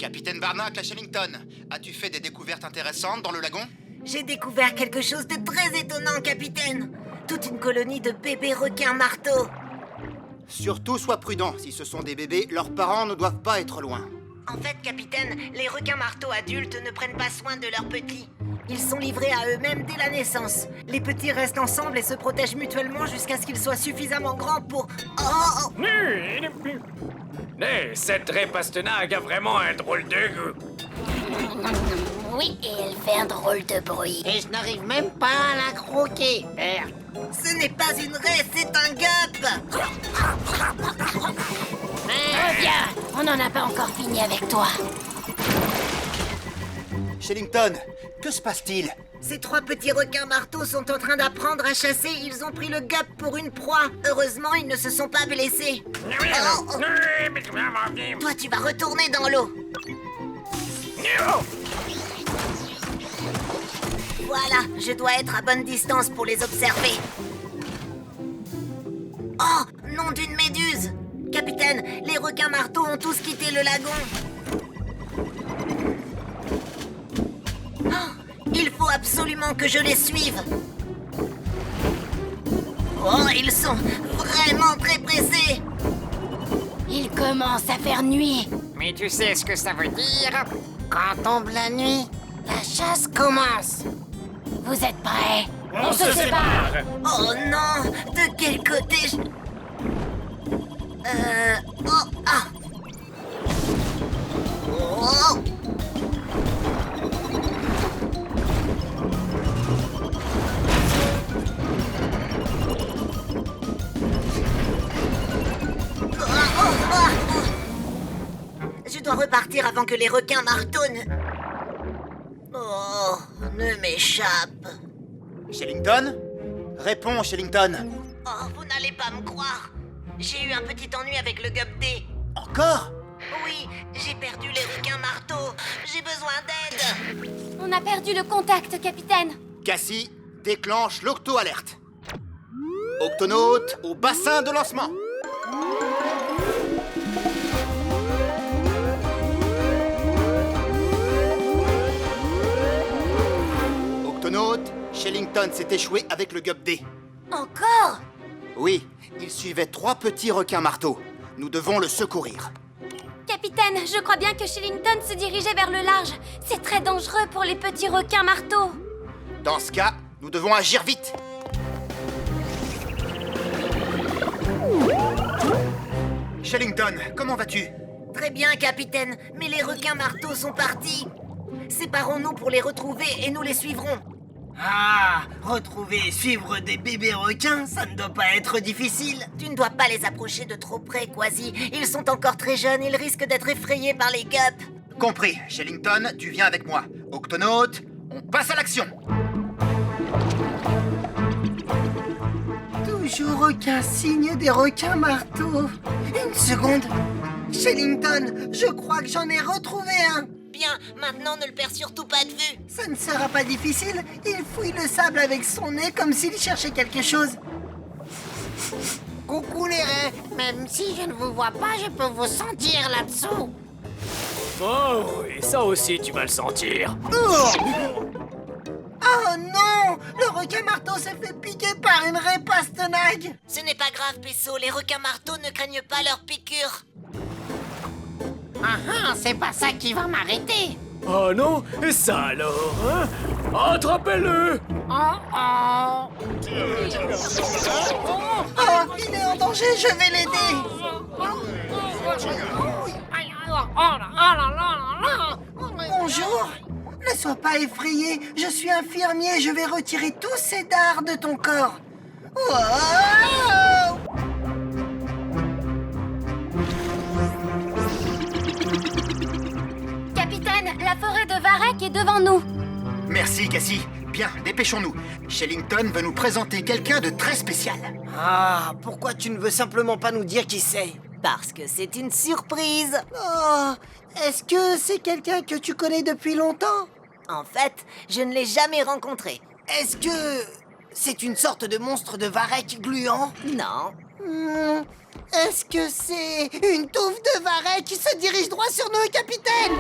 Capitaine Barnacle à Shellington, as-tu fait des découvertes intéressantes dans le lagon? J'ai découvert quelque chose de très étonnant, capitaine. Toute une colonie de bébés requins marteaux. Surtout sois prudent, si ce sont des bébés, leurs parents ne doivent pas être loin. En fait, capitaine, les requins marteaux adultes ne prennent pas soin de leurs petits. Ils sont livrés à eux-mêmes dès la naissance. Les petits restent ensemble et se protègent mutuellement jusqu'à ce qu'ils soient suffisamment grands pour... Oh! Cette raie pastinague a vraiment un drôle de goût. Oui, et elle fait un drôle de bruit. Et je n'arrive même pas à la croquer. Merde. Ce n'est pas une raie, c'est un gup! Reviens, on n'en a pas encore fini avec toi. Shellington, que se passe-t-il? Ces trois petits requins marteaux sont en train d'apprendre à chasser. Ils ont pris le gup pour une proie. Heureusement, ils ne se sont pas blessés. Oh, oh. Toi, tu vas retourner dans l'eau. Voilà, je dois être à bonne distance pour les observer. Oh, nom d'une méduse! Capitaine, les requins marteaux ont tous quitté le lagon. Oh, il faut absolument que je les suive. Oh, ils sont vraiment très pressés. Il commence à faire nuit. Mais tu sais ce que ça veut dire? Quand tombe la nuit, la chasse commence. Vous êtes prêts? On se sépare. Oh non, de quel côté je... Oh, ah. Oh. Je dois repartir avant que les requins martonnent. Oh, ne m'échappe. Shellington? Réponds, Shellington. Oh, vous n'allez pas me croire. J'ai eu un petit ennui avec le gup D. Encore? Oui, j'ai perdu les requins marteaux. J'ai besoin d'aide. On a perdu le contact, capitaine. Cassie, déclenche l'octo-alerte. Octonaute au bassin de lancement. Octonaute, Shellington s'est échoué avec le gup D. Encore? Oui, il suivait trois petits requins marteaux. Nous devons le secourir. Capitaine, je crois bien que Shellington se dirigeait vers le large. C'est très dangereux pour les petits requins marteaux. Dans ce cas, nous devons agir vite. Shellington, comment vas-tu? Très bien, capitaine, mais les requins marteaux sont partis. Séparons-nous pour les retrouver et nous les suivrons. Ah, retrouver et suivre des bébés requins, ça ne doit pas être difficile. Tu ne dois pas les approcher de trop près, Quasi. Ils sont encore très jeunes, ils risquent d'être effrayés par les gups. Compris, Shellington, tu viens avec moi. Octonaute, on passe à l'action. Toujours aucun signe des requins marteaux. Une seconde. Shellington, je crois que j'en ai retrouvé un. Bien, maintenant ne le perds surtout pas de vue. Ça ne sera pas difficile. Il fouille le sable avec son nez comme s'il cherchait quelque chose. Coucou les raies. Même si je ne vous vois pas, je peux vous sentir là-dessous. Oh oui, ça aussi tu vas le sentir. Oh non! Le requin marteau s'est fait piquer par une raie pastinague. Ce n'est pas grave, Pesso, les requins marteaux ne craignent pas leurs piqûres. Ah ah, c'est pas ça qui va m'arrêter. Oh non, et ça alors, hein? Attrapez-le! Oh oh. Oh, il est en danger, je vais l'aider. Bonjour. Ne sois pas effrayé, je suis infirmier, je vais retirer tous ces dards de ton corps. Wow! Capitaine, la forêt de Varek est devant nous. Merci, Cassie. Bien, dépêchons-nous. Shellington veut nous présenter quelqu'un de très spécial. Ah, pourquoi tu ne veux simplement pas nous dire qui c'est? Parce que c'est une surprise. Oh, est-ce que c'est quelqu'un que tu connais depuis longtemps? En fait, je ne l'ai jamais rencontré. Est-ce que c'est une sorte de monstre de Varek gluant? Non. Qu'est-ce que c'est? Une touffe de varech qui se dirige droit sur nous, capitaine!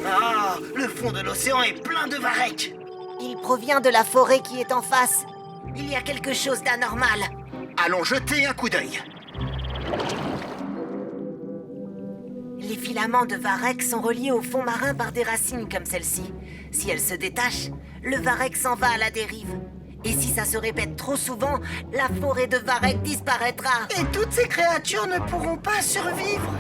Ah, le fond de l'océan est plein de varech. Il provient de la forêt qui est en face. Il y a quelque chose d'anormal. Allons jeter un coup d'œil. Les filaments de varech sont reliés au fond marin par des racines comme celle-ci. Si elles se détachent, le varech s'en va à la dérive. Et si ça se répète trop souvent, la forêt de varech disparaîtra. Et toutes ces créatures ne pourront pas survivre.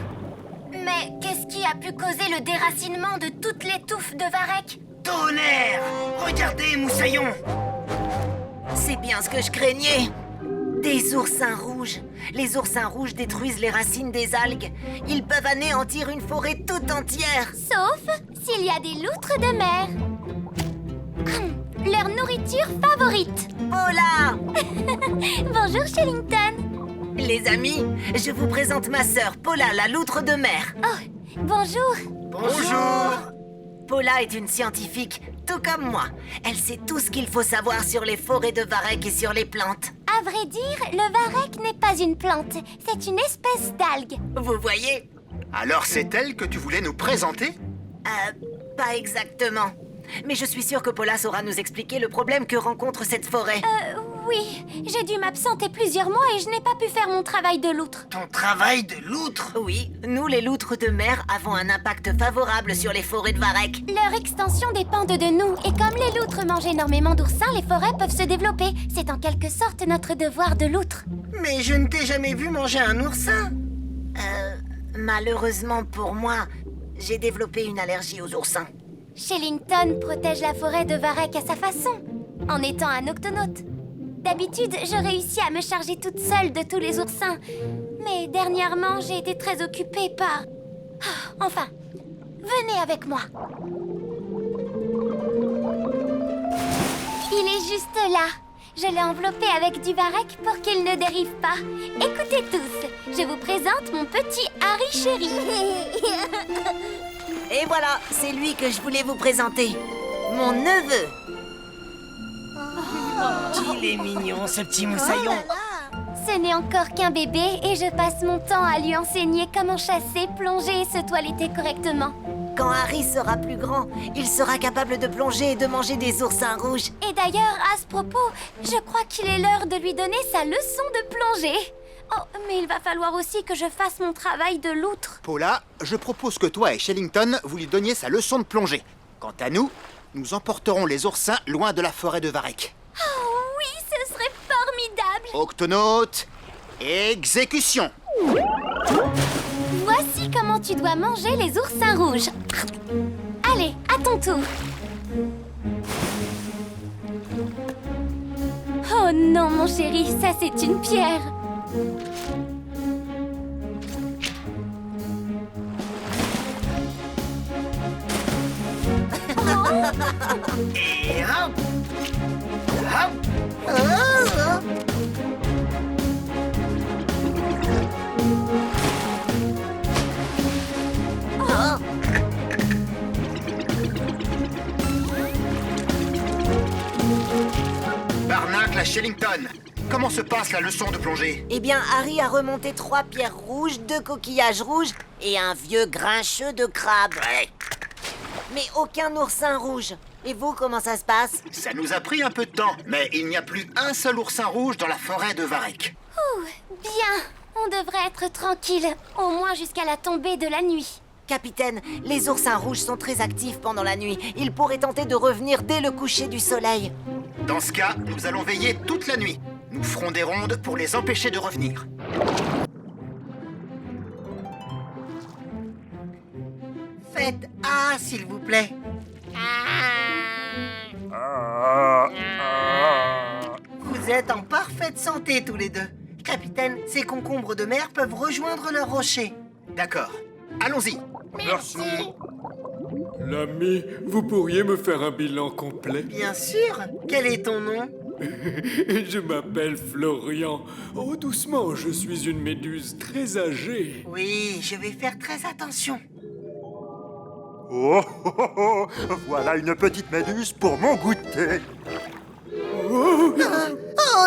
Mais qu'est-ce qui a pu causer le déracinement de toutes les touffes de varech? Tonnerre! Regardez, Moussaillon! C'est bien ce que je craignais. Des oursins rouges. Les oursins rouges détruisent les racines des algues. Ils peuvent anéantir une forêt toute entière. Sauf s'il y a des loutres de mer. Leur nourriture favorite. Pola! Bonjour, Shellington. Les amis, je vous présente ma sœur, Pola, la loutre de mer. Oh, bonjour. Bonjour! Pola est une scientifique, tout comme moi. Elle sait tout ce qu'il faut savoir sur les forêts de varech et sur les plantes. À vrai dire, le varech n'est pas une plante. C'est une espèce d'algue. Vous voyez? Alors c'est elle que tu voulais nous présenter? Pas exactement. Mais je suis sûre que Pola saura nous expliquer le problème que rencontre cette forêt. Oui, j'ai dû m'absenter plusieurs mois et je n'ai pas pu faire mon travail de loutre. Ton travail de loutre? Oui, nous les loutres de mer avons un impact favorable sur les forêts de varech. Leur extension dépend de nous, et comme les loutres mangent énormément d'oursins, les forêts peuvent se développer. C'est en quelque sorte notre devoir de loutre. Mais je ne t'ai jamais vu manger un oursin. Malheureusement pour moi, j'ai développé une allergie aux oursins. Shellington protège la forêt de varech à sa façon, en étant un octonaute. D'habitude, je réussis à me charger toute seule de tous les oursins. Mais dernièrement, j'ai été très occupée par... Enfin, venez avec moi. Il est juste là. Je l'ai enveloppé avec du varech pour qu'il ne dérive pas. Écoutez tous, je vous présente mon petit Harry chéri. Et voilà, c'est lui que je voulais vous présenter. Mon neveu. Il est mignon, ce petit moussaillon. Ce n'est encore qu'un bébé et je passe mon temps à lui enseigner comment chasser, plonger et se toiletter correctement. Quand Harry sera plus grand, il sera capable de plonger et de manger des oursins rouges. Et d'ailleurs, à ce propos, je crois qu'il est l'heure de lui donner sa leçon de plongée. Oh, mais il va falloir aussi que je fasse mon travail de loutre. Paula, je propose que toi et Shellington, vous lui donniez sa leçon de plongée. Quant à nous, nous emporterons les oursins loin de la forêt de varech. Oh oui, ce serait formidable. Octonaute, exécution! Voici comment tu dois manger les oursins rouges. Allez, à ton tour. Oh non, mon chéri, ça c'est une pierre. Et hop! Hop! Barnacle à Shellington, comment se passe la leçon de plongée? Eh bien, Harry a remonté 3 pierres rouges, 2 coquillages rouges et un vieux grincheux de crabe. Ouais, Mais aucun oursin rouge. Et vous, comment ça se passe? ça nous a pris un peu de temps, mais il n'y a plus un seul oursin rouge dans la forêt de varech. Ouh, bien. On devrait être tranquille, au moins jusqu'à la tombée de la nuit. Capitaine, les oursins rouges sont très actifs pendant la nuit. Ils pourraient tenter de revenir dès le coucher du soleil. Dans ce cas, nous allons veiller toute la nuit. Nous ferons des rondes pour les empêcher de revenir. Faites A, s'il vous plaît. Vous êtes en parfaite santé tous les deux. Capitaine, ces concombres de mer peuvent rejoindre leur rocher. D'accord. Allons-y. Merci. L'ami, vous pourriez me faire un bilan complet? Bien sûr. Quel est ton nom? Je m'appelle Florian. Oh, doucement, je suis une méduse très âgée. Oui, je vais faire très attention. Oh, oh, oh, oh, voilà une petite méduse pour mon goûter. Oh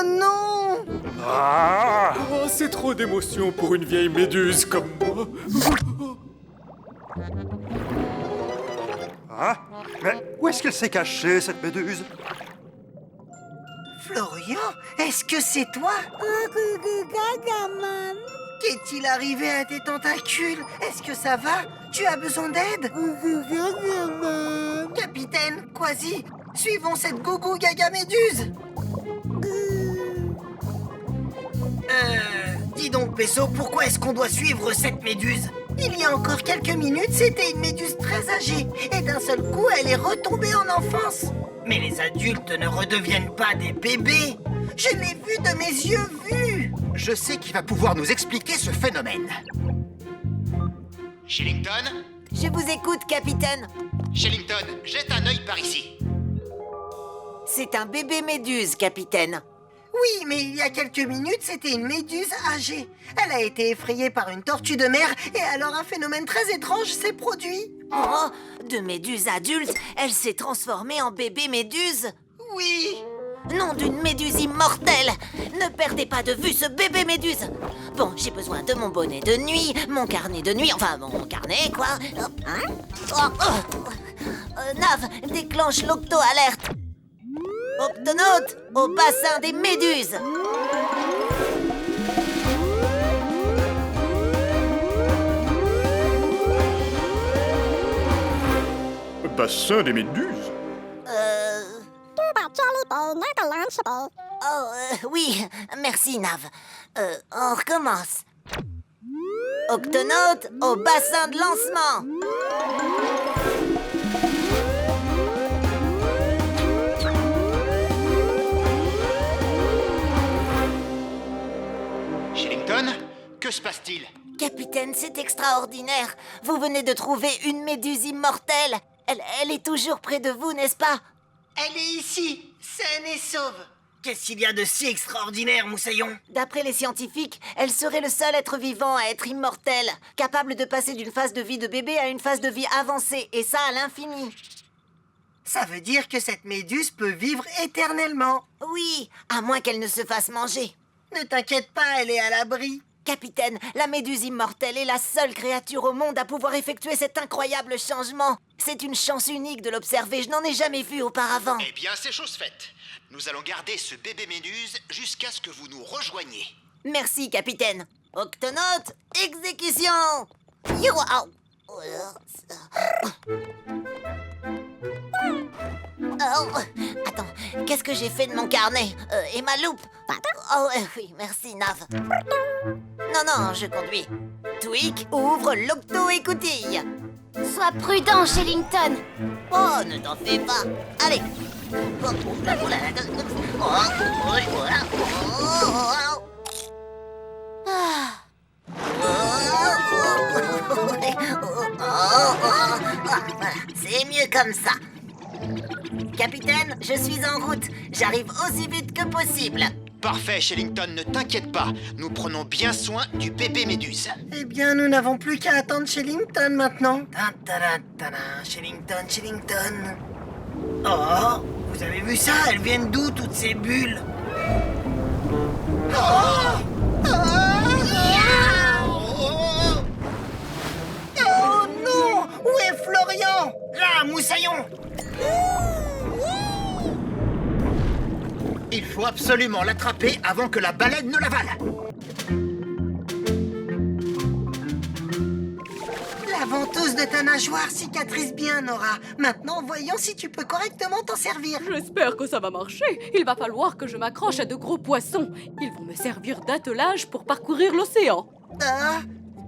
non! Ah! Oh, c'est trop d'émotion pour une vieille méduse comme moi. Ah! Mais où est-ce qu'elle s'est cachée, cette méduse? Florian, est-ce que c'est toi? Qu'est-il arrivé à tes tentacules? Est-ce que ça va? Tu as besoin d'aide? Capitaine, Quasi, suivons cette gougou gaga méduse. Dis donc, Pesso, pourquoi est-ce qu'on doit suivre cette méduse? Il y a encore quelques minutes, c'était une méduse très âgée. Et d'un seul coup, elle est retombée en enfance. Mais les adultes ne redeviennent pas des bébés. Je l'ai vu de mes yeux vus. Je sais qui va pouvoir nous expliquer ce phénomène. Shellington? Je vous écoute, capitaine. Shellington, jette un œil par ici. C'est un bébé méduse, capitaine. Oui, mais il y a quelques minutes, c'était une méduse âgée. Elle a été effrayée par une tortue de mer et alors un phénomène très étrange s'est produit. Oh, de méduse adulte, elle s'est transformée en bébé méduse. Oui. Nom d'une méduse immortelle. Ne perdez pas de vue ce bébé méduse. Bon, j'ai besoin de mon bonnet de nuit, mon carnet de nuit, enfin mon carnet, quoi. Hop, hein. Nav, déclenche l'octo-alerte. Octonaute, au bassin des méduses. Bassin des méduses? Oui, merci, Nav. On recommence. Octonaute, au bassin de lancement. Shellington, que se passe-t-il? Capitaine, c'est extraordinaire. Vous venez de trouver une méduse immortelle. Elle est toujours près de vous, n'est-ce pas? Elle est ici, saine et sauve. Qu'est-ce qu'il y a de si extraordinaire, Moussaillon? D'après les scientifiques, elle serait le seul être vivant à être immortel, capable de passer d'une phase de vie de bébé à une phase de vie avancée, et ça à l'infini. Ça veut dire que cette méduse peut vivre éternellement. Oui, à moins qu'elle ne se fasse manger. Ne t'inquiète pas, elle est à l'abri. Capitaine, la méduse immortelle est la seule créature au monde à pouvoir effectuer cet incroyable changement. C'est une chance unique de l'observer, je n'en ai jamais vu auparavant. Eh bien, c'est chose faite. Nous allons garder ce bébé méduse jusqu'à ce que vous nous rejoigniez. Merci, capitaine. Octonaute, exécution. Youaou. Oh, attends, qu'est-ce que j'ai fait de mon carnet? Et ma loupe? Oh, oui, merci, Nav. Non, je conduis. Tweak, ouvre l'octo-écoutille. Sois prudent, Shellington. Oh, ne t'en fais pas. Allez. C'est mieux comme ça. Capitaine, je suis en route. J'arrive aussi vite que possible. Parfait, Shellington, ne t'inquiète pas. Nous prenons bien soin du bébé méduse. Eh bien, nous n'avons plus qu'à attendre Shellington maintenant. Shellington. Oh, vous avez vu ça? Elles viennent d'où, toutes ces bulles? Oh non! Où est Florian? Là, Moussaillon! Il faut absolument l'attraper avant que la baleine ne l'avale. La ventouse de ta nageoire cicatrise bien, Nora. Maintenant, voyons si tu peux correctement t'en servir. J'espère que ça va marcher. Il va falloir que je m'accroche à de gros poissons. Ils vont me servir d'attelage pour parcourir l'océan. Ah,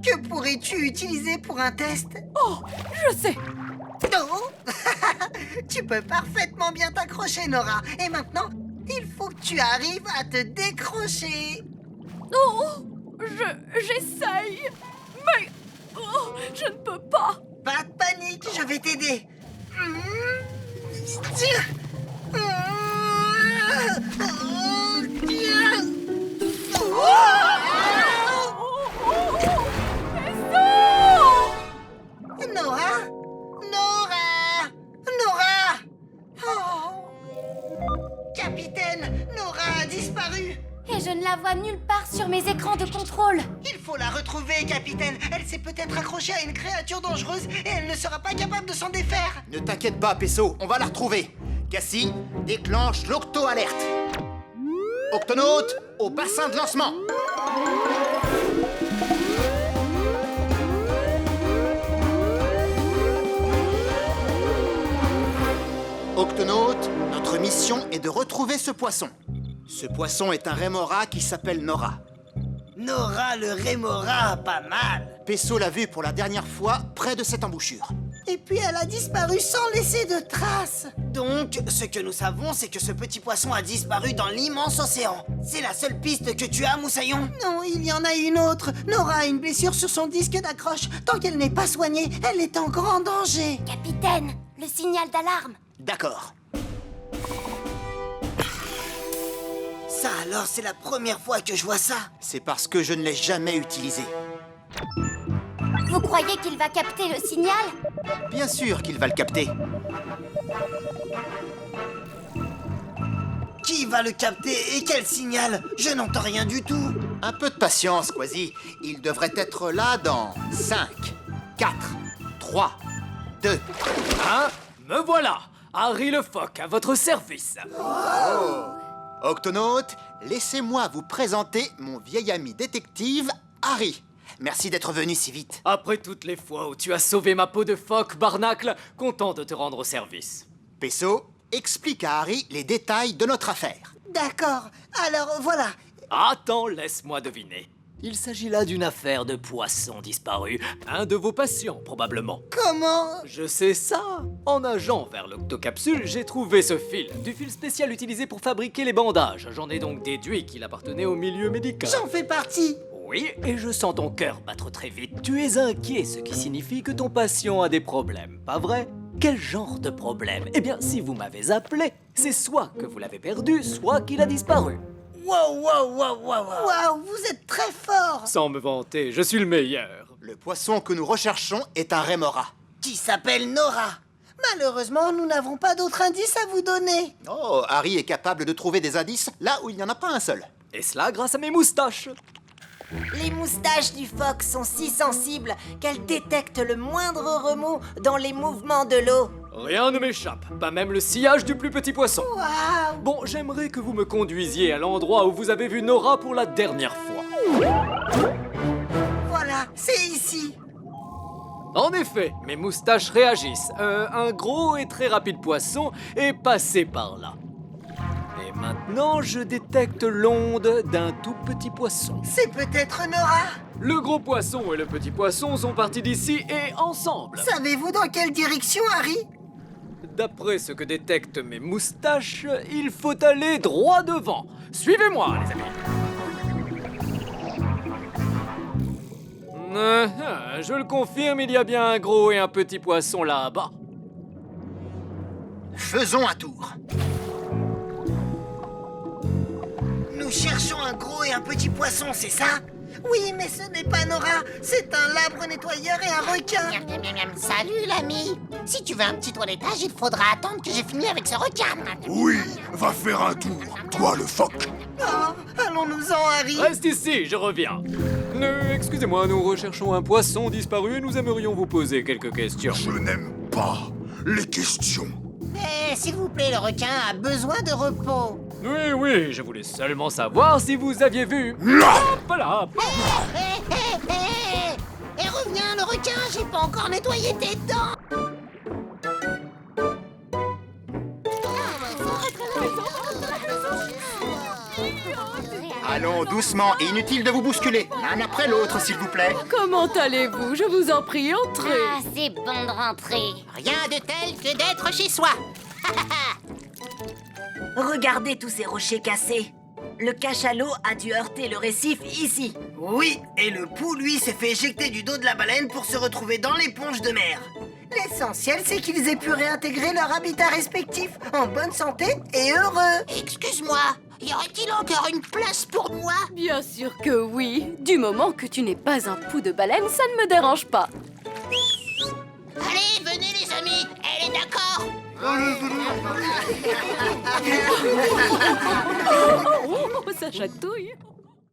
que pourrais-tu utiliser pour un test? Oh, je sais. Oh Tu peux parfaitement bien t'accrocher, Nora. Et maintenant, il faut que tu arrives à te décrocher. Oh, j'essaye. Mais je ne peux pas. Pas de panique, je vais t'aider. Nora? Oh. Capitaine, Nora a disparu. Et mais je ne la vois nulle part sur mes écrans de contrôle. Il faut la retrouver, capitaine. Elle s'est peut-être accrochée à une créature dangereuse et elle ne sera pas capable de s'en défaire. Ne t'inquiète pas, Pesso, on va la retrouver. Cassie, déclenche l'octo-alerte. Octonaute, au bassin de lancement. Octonaute, notre mission est de retrouver ce poisson. Ce poisson est un rémora qui s'appelle Nora. Nora le rémora, pas mal. Pesso l'a vu pour la dernière fois près de cette embouchure. Et puis elle a disparu sans laisser de traces. Donc, ce que nous savons, c'est que ce petit poisson a disparu dans l'immense océan. C'est la seule piste que tu as, Moussaillon? Non, il y en a une autre. Nora a une blessure sur son disque d'accroche. Tant qu'elle n'est pas soignée, elle est en grand danger. Capitaine, le signal d'alarme. D'accord. Ça alors, c'est la première fois que je vois ça. C'est parce que je ne l'ai jamais utilisé. Vous croyez qu'il va capter le signal? Bien sûr qu'il va le capter. Qui va le capter et quel signal? Je n'entends rien du tout. Un peu de patience, Quasi. Il devrait être là dans 5, 4, 3, 2... Hein? Me voilà! Harry le phoque, à votre service. Octonaute, laissez-moi vous présenter mon vieil ami détective, Harry. Merci d'être venu si vite. Après toutes les fois où tu as sauvé ma peau de phoque, Barnacle, content de te rendre au service. Pesso, explique à Harry les détails de notre affaire. D'accord, alors voilà. Attends, laisse-moi deviner. Il s'agit là d'une affaire de poisson disparu. Un de vos patients, probablement. Comment? Je sais ça. En nageant vers l'octocapsule, j'ai trouvé ce fil. Du fil spécial utilisé pour fabriquer les bandages. J'en ai donc déduit qu'il appartenait au milieu médical. J'en fais partie. Oui, et je sens ton cœur battre très vite. Tu es inquiet, ce qui signifie que ton patient a des problèmes, pas vrai? Quel genre de problème? Eh bien, si vous m'avez appelé, c'est soit que vous l'avez perdu, soit qu'il a disparu. Waouh, vous êtes très fort. Sans me vanter, je suis le meilleur. Le poisson que nous recherchons est un rémora. Qui s'appelle Nora. Malheureusement, nous n'avons pas d'autres indices à vous donner. Oh, Harry est capable de trouver des indices là où il n'y en a pas un seul. Et cela grâce à mes moustaches. Les moustaches du phoque sont si sensibles qu'elles détectent le moindre remous dans les mouvements de l'eau. Rien ne m'échappe, pas même le sillage du plus petit poisson. Waouh. Bon, j'aimerais que vous me conduisiez à l'endroit où vous avez vu Nora pour la dernière fois. Voilà, c'est ici. En effet, mes moustaches réagissent. Un gros et très rapide poisson est passé par là. Et maintenant, je détecte l'onde d'un tout petit poisson. C'est peut-être Nora. Le gros poisson et le petit poisson sont partis d'ici et ensemble. Savez-vous dans quelle direction, Harry? D'après ce que détectent mes moustaches, il faut aller droit devant. Suivez-moi, les amis. Je le confirme, il y a bien un gros et un petit poisson là-bas. Faisons un tour. Nous cherchons un gros et un petit poisson, c'est ça? Oui, mais ce n'est pas Nora. C'est un labre nettoyeur et un requin. Miam, miam, miam, miam. Salut l'ami. Si tu veux un petit toilettage, il faudra attendre que j'ai fini avec ce requin. Oui, va faire un tour, toi le phoque. Oh, allons-nous-en, Harry. Reste ici, je reviens. Excusez-moi, nous recherchons un poisson disparu et nous aimerions vous poser quelques questions. Je n'aime pas les questions. Mais s'il vous plaît, le requin a besoin de repos. Oui, je voulais seulement savoir si vous aviez vu... Là. Hop là. Et reviens, le requin, j'ai pas encore nettoyé tes dents. Allons doucement et inutile de vous bousculer. L'un après l'autre, s'il vous plaît. Comment allez-vous? Je vous en prie, entrez. Ah, c'est bon de rentrer. Rien de tel que d'être chez soi. Regardez tous ces rochers cassés. Le cachalot a dû heurter le récif ici. Oui, et le pou, lui, s'est fait éjecter du dos de la baleine pour se retrouver dans l'éponge de mer. L'essentiel, c'est qu'ils aient pu réintégrer leur habitat respectif, en bonne santé et heureux. Excuse-moi, y aurait-il encore une place pour moi? Bien sûr que oui. Du moment que tu n'es pas un pou de baleine, ça ne me dérange pas. Allez, venez les amis, elle est d'accord. Oh, ça chatouille.